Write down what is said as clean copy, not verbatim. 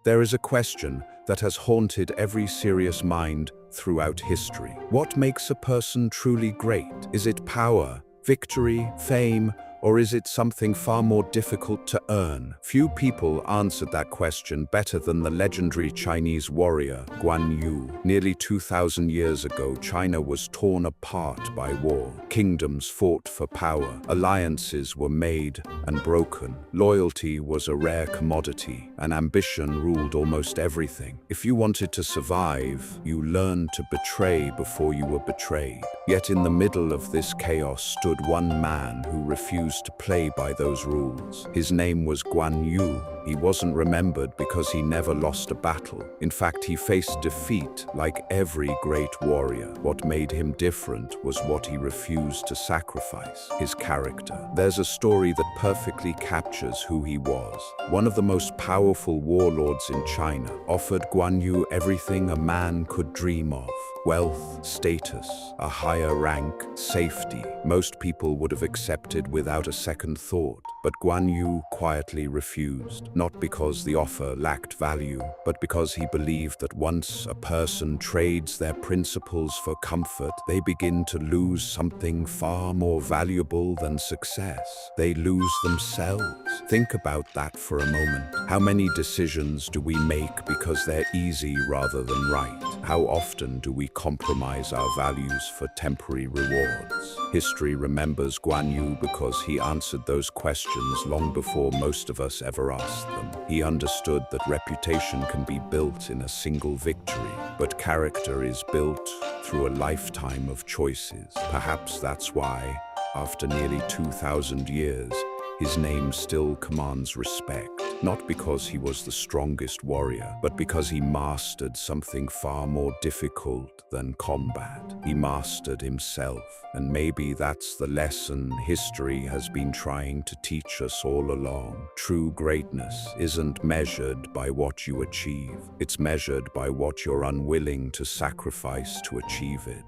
There is a question that has haunted every serious mind throughout history. What makes a person truly great? Is it power, victory, fame, or is it something far more difficult to earn? Few people answered that question better than the legendary Chinese warrior Guan Yu. Nearly 2,000 years ago, China was torn apart by war. Kingdoms fought for power, alliances were made and broken. Loyalty was a rare commodity, and ambition ruled almost everything. If you wanted to survive, you learned to betray before you were betrayed. Yet in the middle of this chaos stood one man who refused to play by those rules. His name was Guan Yu. He wasn't remembered because he never lost a battle. In fact, he faced defeat like every great warrior. What made him different was what he refused to sacrifice: his character. There's a story that perfectly captures who he was. One of the most powerful warlords in China offered Guan Yu everything a man could dream of: wealth, status, a higher rank, safety. Most people would have accepted without a second thought, but Guan Yu quietly refused, not because the offer lacked value, but because he believed that once a person trades their principles for comfort, they begin to lose something far more valuable than success. They lose themselves. Think about that for a moment. How many decisions do we make because they're easy rather than right? How often do we compromise our values for temporary rewards? History remembers Guan Yu because he answered those questions long before most of us ever asked them. He understood that reputation can be built in a single victory, but character is built through a lifetime of choices. Perhaps that's why, after nearly 2,000 years, his name still commands respect. Not because he was the strongest warrior, but because he mastered something far more difficult than combat. He mastered himself. And maybe that's the lesson history has been trying to teach us all along. True greatness isn't measured by what you achieve. It's measured by what you're unwilling to sacrifice to achieve it.